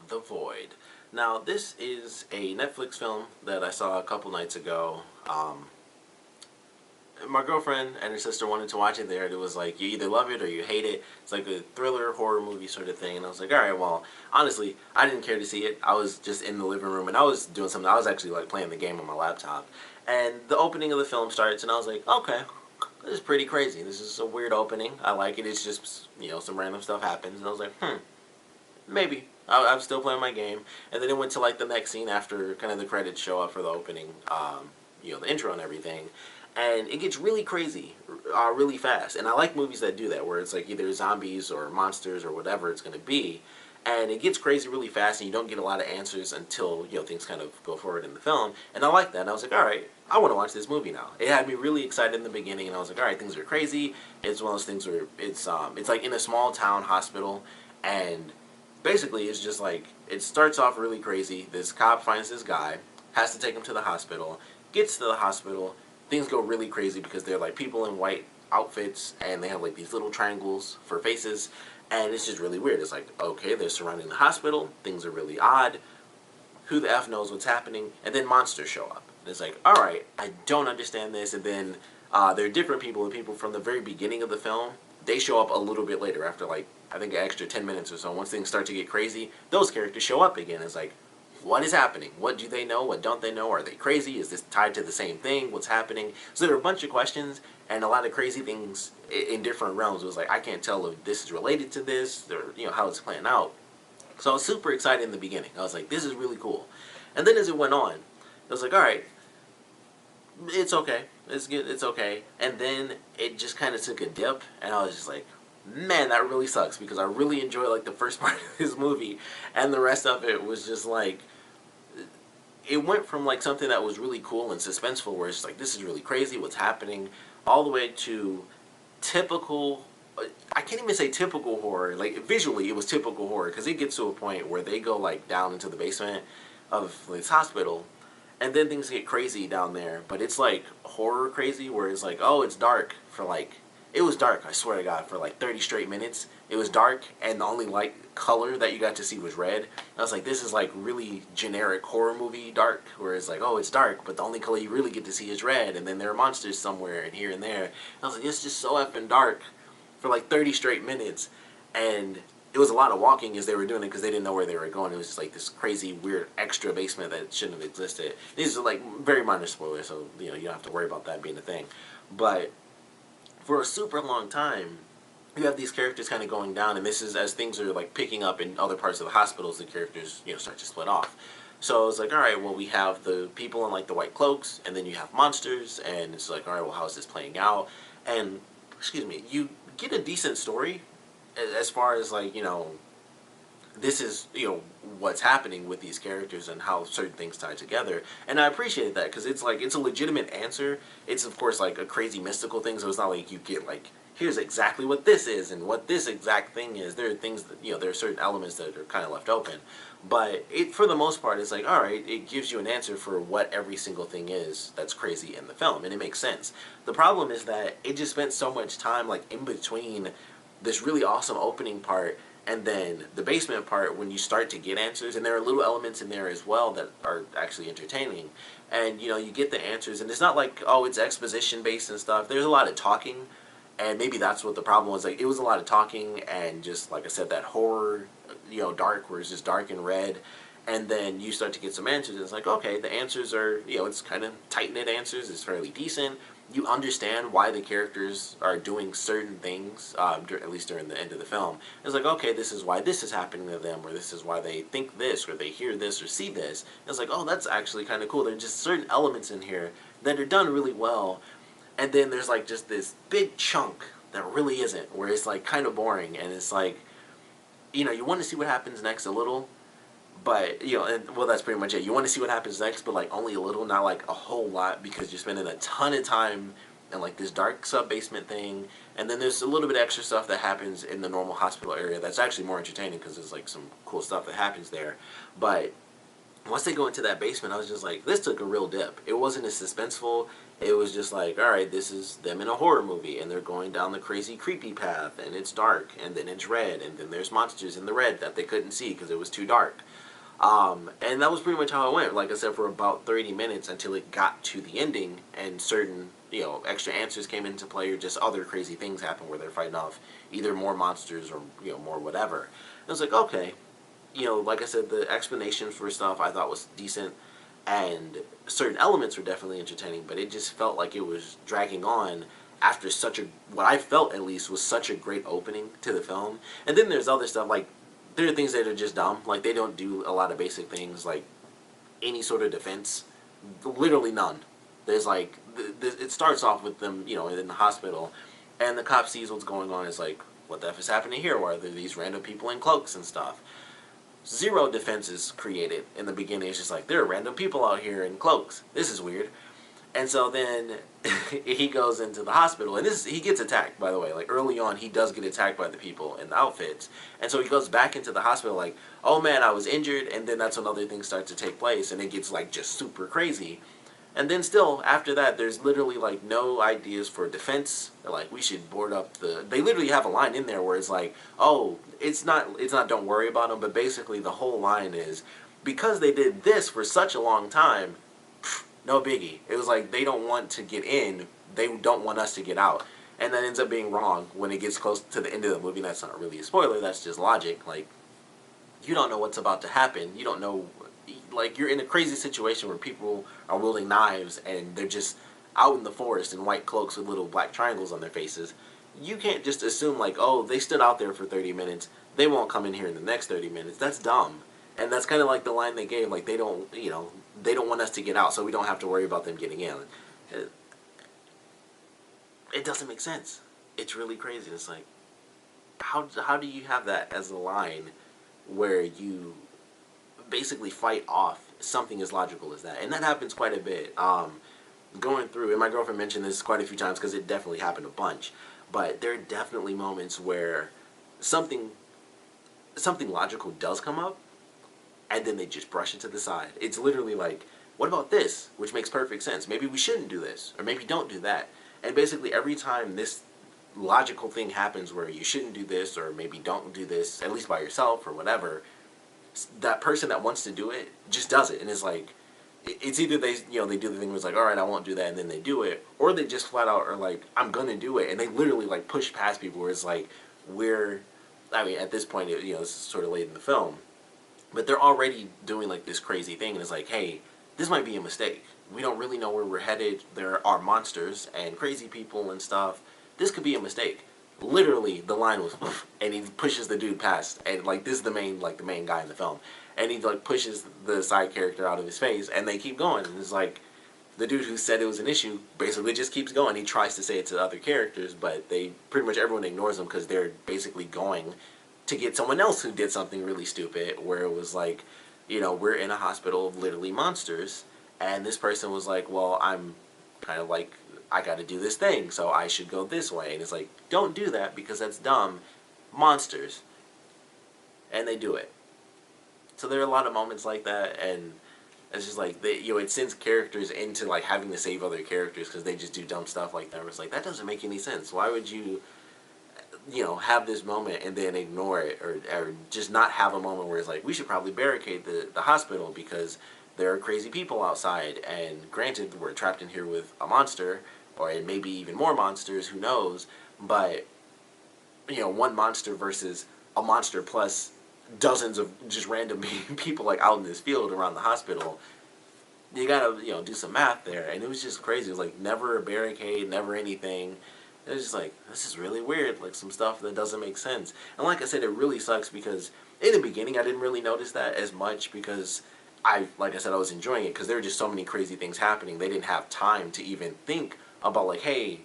The Void. Now, this is a Netflix film that I saw a couple nights ago. My girlfriend and her sister wanted to watch it there. It was like, you either love it or you hate it. It's like a thriller, horror movie sort of thing. And I was like, alright, well, honestly, I didn't care to see it. I was just in the living room and I was doing something. I was actually like playing the game on my laptop. And the opening of the film starts and I was like, okay, this is pretty crazy. This is a weird opening. I like it. It's just, some random stuff happens. And I was like, maybe. I'm still playing my game. And then it went to like the next scene after kind of the credits show up for the opening, the intro and everything. And it gets really crazy, really fast. And I like movies that do that, where it's like either zombies or monsters or whatever it's going to be. And it gets crazy really fast, and you don't get a lot of answers until, things kind of go forward in the film. And I like that. And I was like, all right, I want to watch this movie now. It had me really excited in the beginning, and I was like, all right, things are crazy. It's one of those things where it's like in a small town hospital, and basically it's just like, it starts off really crazy. This cop finds this guy, has to take him to the hospital, gets to the hospital. Things go really crazy because they're like people in white outfits and they have like these little triangles for faces, and it's just really weird. It's like, okay, they're surrounding the hospital, things are really odd, who the F knows what's happening, and then monsters show up. And it's like, alright, I don't understand this. And then there are different people, and people from the very beginning of the film, they show up a little bit later after like, I think an extra 10 minutes or so. Once things start to get crazy, those characters show up again. It's like, what is happening? What do they know? What don't they know? Are they crazy? Is this tied to the same thing? What's happening? So there are a bunch of questions and a lot of crazy things in different realms. It was like, I can't tell if this is related to this or, how it's playing out. So I was super excited in the beginning. I was like, this is really cool. And then as it went on, I was like, alright, it's okay. It's good. It's okay. And then it just kind of took a dip, and I was just like, man, that really sucks, because I really enjoyed like the first part of this movie, and the rest of it was just like, it went from like something that was really cool and suspenseful, where it's just like, this is really crazy, what's happening, all the way to typical, I can't even say typical horror, like visually it was typical horror, because it gets to a point where they go like down into the basement of this hospital, and then things get crazy down there, but it's like horror crazy, where it's like, oh, it's dark for like, it was dark, I swear to God, for like 30 straight minutes. It was dark, and the only light color that you got to see was red. I was like, this is like really generic horror movie dark, where it's like, oh, it's dark, but the only color you really get to see is red, and then there are monsters somewhere and here and there. I was like, it's just so effing dark for like 30 straight minutes, and it was a lot of walking as they were doing it because they didn't know where they were going. It was just like this crazy, weird, extra basement that shouldn't have existed. These are like very minor spoilers, so you don't have to worry about that being a thing. But for a super long time, you have these characters kind of going down, and this is as things are like picking up in other parts of the hospitals, the characters start to split off. So I was like, all right, well, we have the people in like the white cloaks, and then you have monsters, and it's like, all right, well, how is this playing out? And excuse me, you get a decent story as far as like this is what's happening with these characters and how certain things tie together, and I appreciated that, because it's like, it's a legitimate answer. It's of course like a crazy mystical thing, so it's not like you get like, here's exactly what this is and what this exact thing is. There are things that there are certain elements that are kind of left open, but it, for the most part, it's like, all right, it gives you an answer for what every single thing is that's crazy in the film, and it makes sense. The problem is that it just spent so much time like in between this really awesome opening part and then the basement part, when you start to get answers, and there are little elements in there as well that are actually entertaining, and you get the answers, and it's not like, oh, it's exposition based and stuff. There's a lot of talking, and maybe that's what the problem was. Like, it was a lot of talking, and just like I said, that horror, dark, where it's just dark and red, and then you start to get some answers, and it's like, okay, the answers are, it's kind of tight-knit answers, it's fairly decent. You understand why the characters are doing certain things, at least during the end of the film. It's like, okay, this is why this is happening to them, or this is why they think this, or they hear this, or see this. And it's like, oh, that's actually kind of cool. There are just certain elements in here that are done really well, and then there's like just this big chunk that really isn't, where it's like kind of boring, and it's like, you want to see what happens next a little, but, and, well, that's pretty much it. You want to see what happens next, but, like, only a little, not, like, a whole lot, because you're spending a ton of time in, like, this dark sub-basement thing, and then there's a little bit of extra stuff that happens in the normal hospital area that's actually more entertaining, because there's, like, some cool stuff that happens there, but once they go into that basement, I was just like, this took a real dip. It wasn't as suspenseful. It was just like, all right, this is them in a horror movie, and they're going down the crazy, creepy path, and it's dark, and then it's red, and then there's monsters in the red that they couldn't see because it was too dark. And that was pretty much how it went. Like I said, for about 30 minutes until it got to the ending, and certain, extra answers came into play, or just other crazy things happened where they're fighting off either more monsters or, more whatever. And I was like, okay. Like I said, the explanations for stuff I thought was decent, and certain elements were definitely entertaining, but it just felt like it was dragging on after what I felt at least was such a great opening to the film. And then there's other stuff, like, there are things that are just dumb. Like, they don't do a lot of basic things, like any sort of defense. Literally none. There's, like, it starts off with them, in the hospital, and the cop sees what's going on. It's like, what the F is happening here? Why are there these random people in cloaks and stuff? Zero defenses created in the beginning. It's just like, there are random people out here in cloaks. This is weird. And so then he goes into the hospital, and he gets attacked, by the way. Like, early on, he does get attacked by the people in the outfits. And so he goes back into the hospital like, oh man, I was injured, and then that's when other things start to take place, and it gets, like, just super crazy. And then still, after that, there's literally, like, no ideas for defense. They're like, we should board up they literally have a line in there where it's like, oh, it's not don't worry about them, but basically the whole line is, because they did this for such a long time, no biggie. It was like, they don't want to get in, they don't want us to get out. And that ends up being wrong when it gets close to the end of the movie. That's not really a spoiler, that's just logic. Like, you don't know what's about to happen. You don't know, like, you're in a crazy situation where people are wielding knives and they're just out in the forest in white cloaks with little black triangles on their faces. You can't just assume, like, oh, they stood out there for 30 minutes, they won't come in here in the next 30 minutes. That's dumb. And that's kind of like the line they gave, like, they don't want us to get out, so we don't have to worry about them getting in. It doesn't make sense. It's really crazy. It's like, how do you have that as a line where you basically fight off something as logical as that? And that happens quite a bit. Going through, and my girlfriend mentioned this quite a few times because it definitely happened a bunch, but there are definitely moments where something logical does come up, and then they just brush it to the side. It's literally like, what about this? Which makes perfect sense. Maybe we shouldn't do this, or maybe don't do that. And basically every time this logical thing happens where you shouldn't do this, or maybe don't do this, at least by yourself or whatever, that person that wants to do it just does it. And it's like, it's either they do the thing where it's like, all right, I won't do that, and then they do it, or they just flat out are like, I'm gonna do it, and they literally, like, push past people where it's like, at this point, this is sort of late in the film, but they're already doing, like, this crazy thing, and it's like, hey, this might be a mistake. We don't really know where we're headed. There are monsters and crazy people and stuff. This could be a mistake. Literally, the line was, and he pushes the dude past, and, like, this is the main guy in the film, and he, like, pushes the side character out of his face, and they keep going, and it's like, the dude who said it was an issue basically just keeps going. He tries to say it to the other characters, but pretty much everyone ignores him because they're basically going to get someone else who did something really stupid, where it was like, we're in a hospital of literally monsters, and this person was like, well, I'm kind of like, I got to do this thing, so I should go this way. And it's like, don't do that because that's dumb. Monsters. And they do it. So there are a lot of moments like that, and it's just like, it sends characters into, like, having to save other characters because they just do dumb stuff like that. It's like, that doesn't make any sense. Why would you, have this moment and then ignore it, or just not have a moment where it's like, we should probably barricade the hospital because there are crazy people outside, and granted, we're trapped in here with a monster, or maybe even more monsters, who knows, but, one monster versus a monster plus dozens of just random people, like, out in this field around the hospital, you gotta, do some math there, and it was just crazy. It was like, never a barricade, never anything. It was just like, this is really weird, like, some stuff that doesn't make sense. And like I said, it really sucks because in the beginning I didn't really notice that as much because like I said, I was enjoying it because there were just so many crazy things happening. They didn't have time to even think about, like, hey,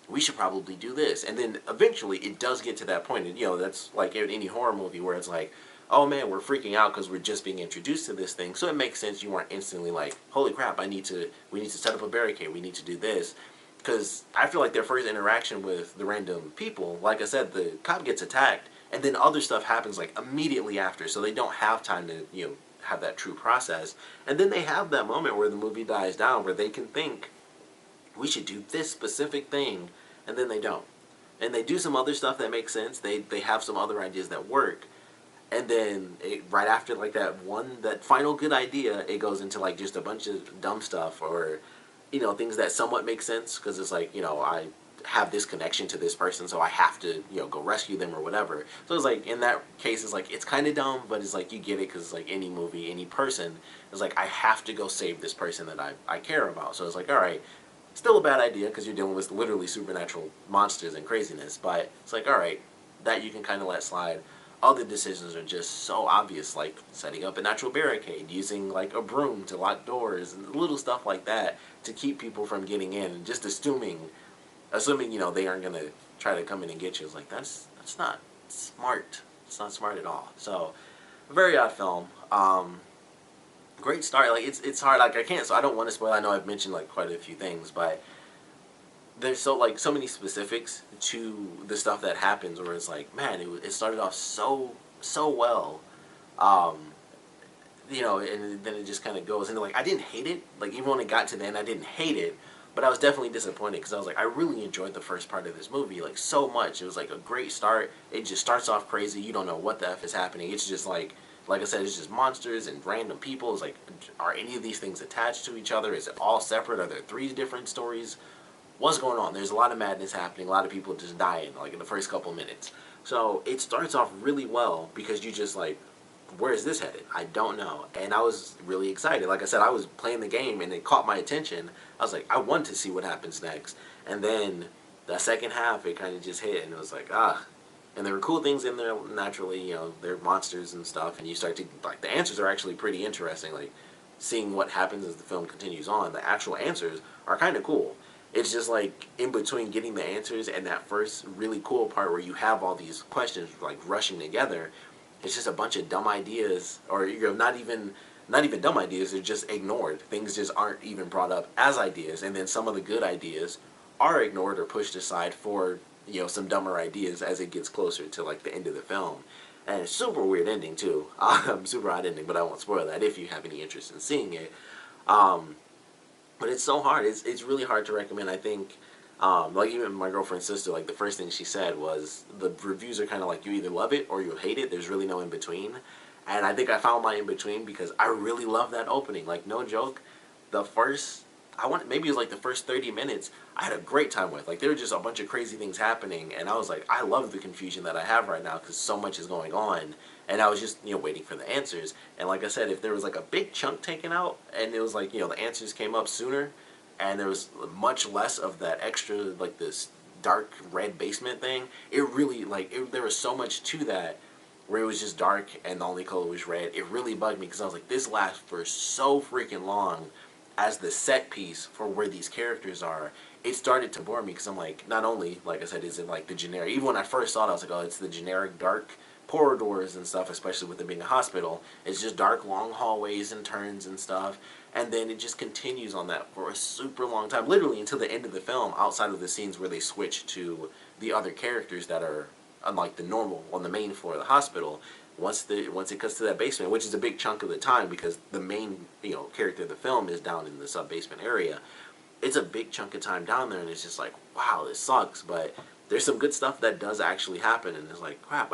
we should probably do this. And then eventually it does get to that point, and that's like in any horror movie where it's like, oh man, we're freaking out because we're just being introduced to this thing. So it makes sense you weren't instantly like, holy crap, we need to set up a barricade, we need to do this. Because I feel like their first interaction with the random people, like I said, the cop gets attacked, and then other stuff happens, like, immediately after, so they don't have time to, have that true process. And then they have that moment where the movie dies down, where they can think, we should do this specific thing, and then they don't. And they do some other stuff that makes sense. They have some other ideas that work, and then right after like that final good idea, it goes into like just a bunch of dumb stuff, or things that somewhat make sense because it's like I have this connection to this person, so I have to go rescue them or whatever. So it's like in that case, it's like it's kind of dumb, but it's like you get it because it's like any movie, any person is like, I have to go save this person that I care about. So it's like, all right, still a bad idea because you're dealing with literally supernatural monsters and craziness, but it's like, all right, that you can kind of let slide. Other decisions are just so obvious, like setting up a natural barricade, using like a broom to lock doors, and little stuff like that to keep people from getting in, and just assuming they aren't gonna try to come in and get you. It's like that's not smart. It's not smart at all. So, a very odd film. Great start. Like it's hard. Like I can't. So I don't want to spoil. I know I've mentioned like quite a few things, but there's so many specifics to the stuff that happens where it's like, man, it started off so well, and then it just kind of goes into like, I didn't hate it, like even when it got to the end I didn't hate it, but I was definitely disappointed because I was like, I really enjoyed the first part of this movie like so much. It was like a great start. It just starts off crazy. You don't know what the F is happening. It's just like I said, it's just monsters and random people. It's like, are any of these things attached to each other? Is it all separate? Are there 3 different stories? What's going on? There's a lot of madness happening, a lot of people just dying like in the first couple minutes. So it starts off really well because you just like, where is this headed? I don't know. And I was really excited. Like I said, I was playing the game and it caught my attention. I was like, I want to see what happens next. And then the second half, it kind of just hit and it was like, And there were cool things in there naturally, they're monsters and stuff. And you start to, like, the answers are actually pretty interesting. Like, seeing what happens as the film continues on, the actual answers are kind of cool. It's just like in between getting the answers and that first really cool part where you have all these questions like rushing together, it's just a bunch of dumb ideas, or not even dumb ideas. They're just ignored. Things just aren't even brought up as ideas, and then some of the good ideas are ignored or pushed aside for some dumber ideas as it gets closer to like the end of the film. And it's super weird ending too. Super odd ending, but I won't spoil that if you have any interest in seeing it. But it's so hard. It's really hard to recommend. I think, like even my girlfriend's sister, like the first thing she said was the reviews are kind of like you either love it or you hate it. There's really no in between. And I think I found my in between because I really love that opening. Like no joke, maybe it was like the first 30 minutes I had a great time with. Like there were just a bunch of crazy things happening, and I was like, I love the confusion that I have right now because so much is going on. And I was just, waiting for the answers. And like I said, if there was like a big chunk taken out and it was like, the answers came up sooner and there was much less of that extra, like this dark red basement thing, it really, there was so much to that where it was just dark and the only color was red. It really bugged me because I was like, this lasts for so freaking long as the set piece for where these characters are. It started to bore me because I'm like, not only, like I said, is it like the generic, even when I first saw it, I was like, oh, it's the generic dark corridors and stuff, especially with it being a hospital. It's just dark, long hallways and turns and stuff. And then it just continues on that for a super long time, literally until the end of the film, outside of the scenes where they switch to the other characters that are unlike the normal on the main floor of the hospital. Once it cuts to that basement, which is a big chunk of the time because the main character of the film is down in the sub basement area, it's a big chunk of time down there, and it's just like, wow, this sucks. But there's some good stuff that does actually happen, and it's like, crap,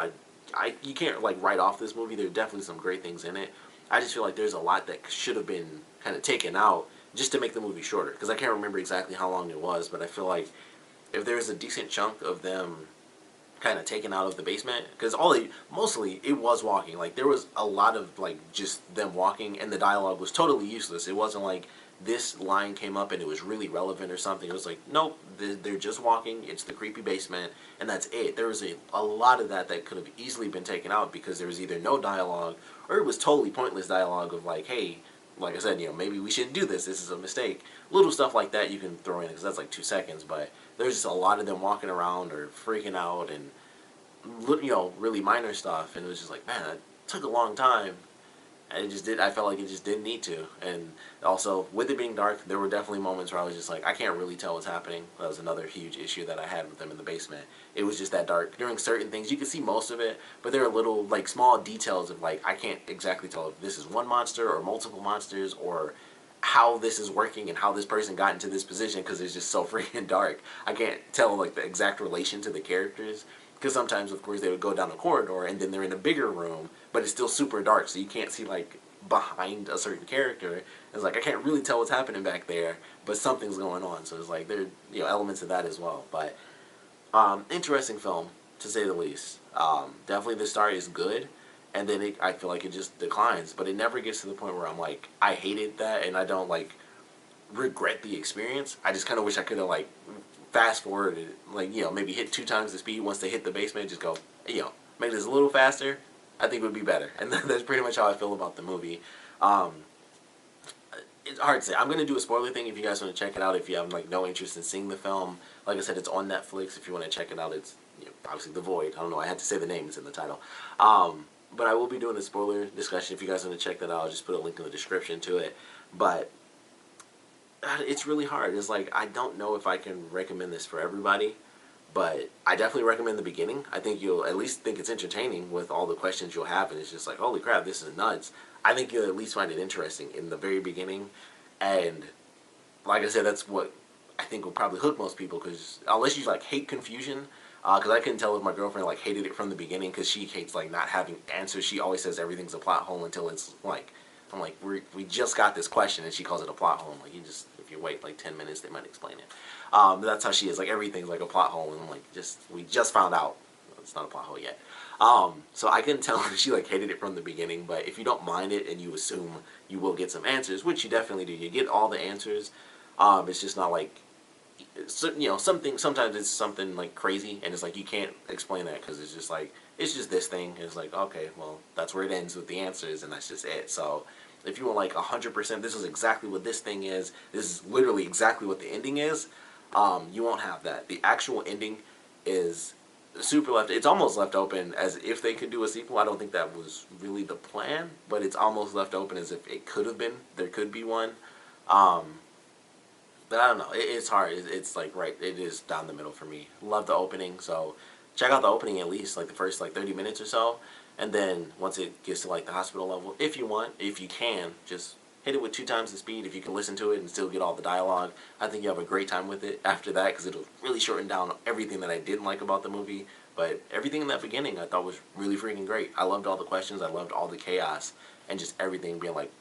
you can't like write off this movie. There are definitely some great things in it. I just feel like there's a lot that should have been kind of taken out just to make the movie shorter, because I can't remember exactly how long it was, but I feel like if there's a decent chunk of them kind of taken out of the basement, because mostly it was walking. Like there was a lot of like just them walking, and the dialogue was totally useless. It wasn't like this line came up and it was really relevant or something. It was like, nope, they're just walking. It's the creepy basement, and that's it. There was a lot of that could have easily been taken out because there was either no dialogue or it was totally pointless dialogue of like, hey, like I said, maybe we shouldn't do this. This is a mistake. Little stuff like that you can throw in because that's like 2 seconds. But there's just a lot of them walking around or freaking out and really minor stuff. And it was just like, man, that took a long time. And I felt like it just didn't need to. And also, with it being dark, there were definitely moments where I was just like, I can't really tell what's happening. That was another huge issue that I had with them in the basement. It was just that dark. During certain things, you could see most of it, but there are little, like, small details of, like, I can't exactly tell if this is one monster or multiple monsters or how this is working and how this person got into this position because it's just so freaking dark. I can't tell, like, the exact relation to the characters. Because sometimes, of course, they would go down a corridor and then they're in a bigger room, but it's still super dark, so you can't see, like, behind a certain character. It's like, I can't really tell what's happening back there, but something's going on. So it's like, there are, elements of that as well. But, interesting film, to say the least. Definitely the start is good, and then I feel like it just declines. But it never gets to the point where I'm like, I hated that, and I don't, like, regret the experience. I just kind of wish I could have, like, fast forwarded, like, maybe hit 2 times the speed once they hit the basement, just go, make this a little faster, I think it would be better. And that's pretty much how I feel about the movie. It's hard to say. I'm going to do a spoiler thing if you guys want to check it out, if you have, like, no interest in seeing the film. Like I said, it's on Netflix. If you want to check it out, it's, obviously The Void. I don't know, I had to say the name, it's in the title. But I will be doing a spoiler discussion. If you guys want to check that out, I'll just put a link in the description to it. But it's really hard. It's like, I don't know if I can recommend this for everybody, but I definitely recommend the beginning. I think you'll at least think it's entertaining with all the questions you'll have, and it's just like, holy crap, this is nuts. I think you'll at least find it interesting in the very beginning, and like I said, that's what I think will probably hook most people, because unless you, like, hate confusion, because I couldn't tell if my girlfriend, like, hated it from the beginning, because she hates, like, not having answers. She always says everything's a plot hole until it's like, I'm like, we just got this question, and she calls it a plot hole. I'm like, if you wait like 10 minutes, they might explain it. But that's how she is. Like, everything's like a plot hole, and I'm like, we just found out it's not a plot hole yet. So I couldn't tell if she, like, hated it from the beginning. But if you don't mind it and you assume you will get some answers, which you definitely do, you get all the answers. It's just not like, sometimes it's something like crazy, and it's like you can't explain that because it's just like, it's just this thing. It's like, okay, well, that's where it ends with the answers, and that's just it. So if you want, like, 100%, this is exactly what this thing is, this is literally exactly what the ending is, you won't have that. The actual ending is super it's almost left open as if they could do a sequel. I don't think that was really the plan, but it's almost left open as if it could have been. There could be one. But I don't know. It's hard. It's like, right, it is down the middle for me. Love the opening, so check out the opening at least, like the first, like, 30 minutes or so. And then once it gets to, like, the hospital level, if you can, just hit it with 2 times the speed. If you can listen to it and still get all the dialogue, I think you have a great time with it after that, because it'll really shorten down everything that I didn't like about the movie. But everything in that beginning I thought was really freaking great. I loved all the questions. I loved all the chaos. And just everything being like,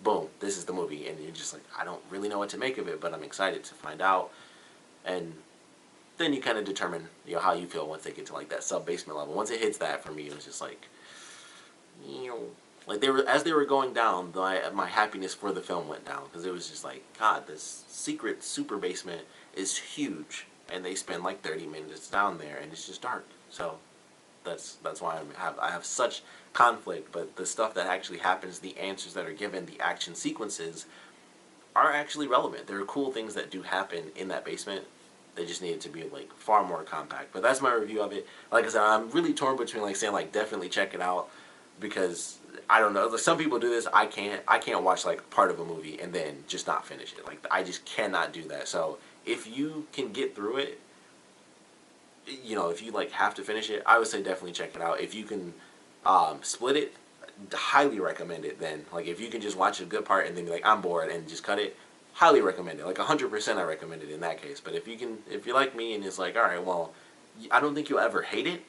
boom, this is the movie. And you're just like, I don't really know what to make of it, but I'm excited to find out. And then you kind of determine, how you feel once they get to, like, that sub-basement level. Once it hits that, for me, it was just like, like, as they were going down, my happiness for the film went down, because it was just like, God, this secret super basement is huge, and they spend like 30 minutes down there, and it's just dark. So that's why I have such conflict. But the stuff that actually happens, the answers that are given, the action sequences are actually relevant. There are cool things that do happen in that basement. They just needed to be, like, far more compact. But that's my review of it. Like I said, I'm really torn between, like, saying, like, definitely check it out, because I don't know, some people do this. I can't watch, like, part of a movie and then just not finish it. Like, I just cannot do that. So if you can get through it, if you, like, have to finish it, I would say definitely check it out. If you can split it, highly recommend it then. Like, if you can just watch a good part and then be like, I'm bored, and just cut it, highly recommend it. Like, 100% I recommend it in that case. But if you're like me and it's like, alright, well, I don't think you'll ever hate it.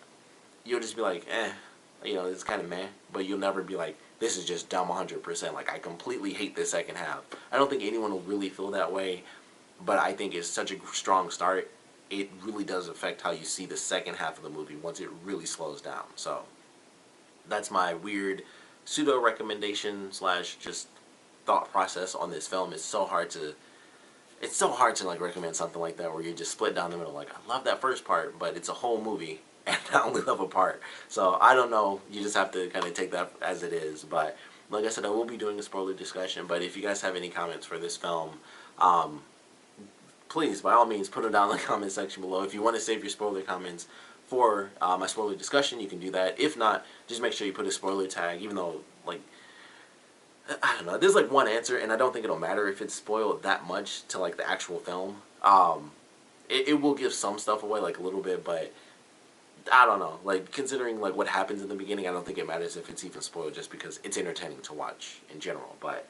You'll just be like, it's kind of meh. But you'll never be like, this is just dumb 100%. Like, I completely hate this second half. I don't think anyone will really feel that way. But I think it's such a strong start. It really does affect how you see the second half of the movie once it really slows down. So that's my weird pseudo recommendation / just thought process on this film. It's so hard to like recommend something like that where you just split down the middle. Like, I love that first part, but it's a whole movie and I only love a part. So I don't know. You just have to kind of take that as it is. But like I said, I will be doing a spoiler discussion. But if you guys have any comments for this film, please, by all means, put them down in the comment section below. If you want to save your spoiler comments for my spoiler discussion, you can do that. If not, just make sure you put a spoiler tag, even though, like, I don't know. There's like one answer, and I don't think it'll matter if it's spoiled that much to like the actual film. It will give some stuff away, like a little bit, but I don't know. Like considering like what happens in the beginning, I don't think it matters if it's even spoiled, just because it's entertaining to watch in general. But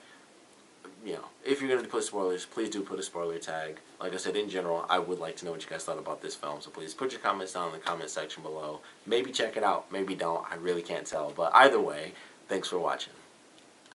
you know, if you're gonna put spoilers, please do put a spoiler tag. Like I said, in general, I would like to know what you guys thought about this film. So please put your comments down in the comment section below. Maybe check it out, maybe don't. I really can't tell. But either way, thanks for watching.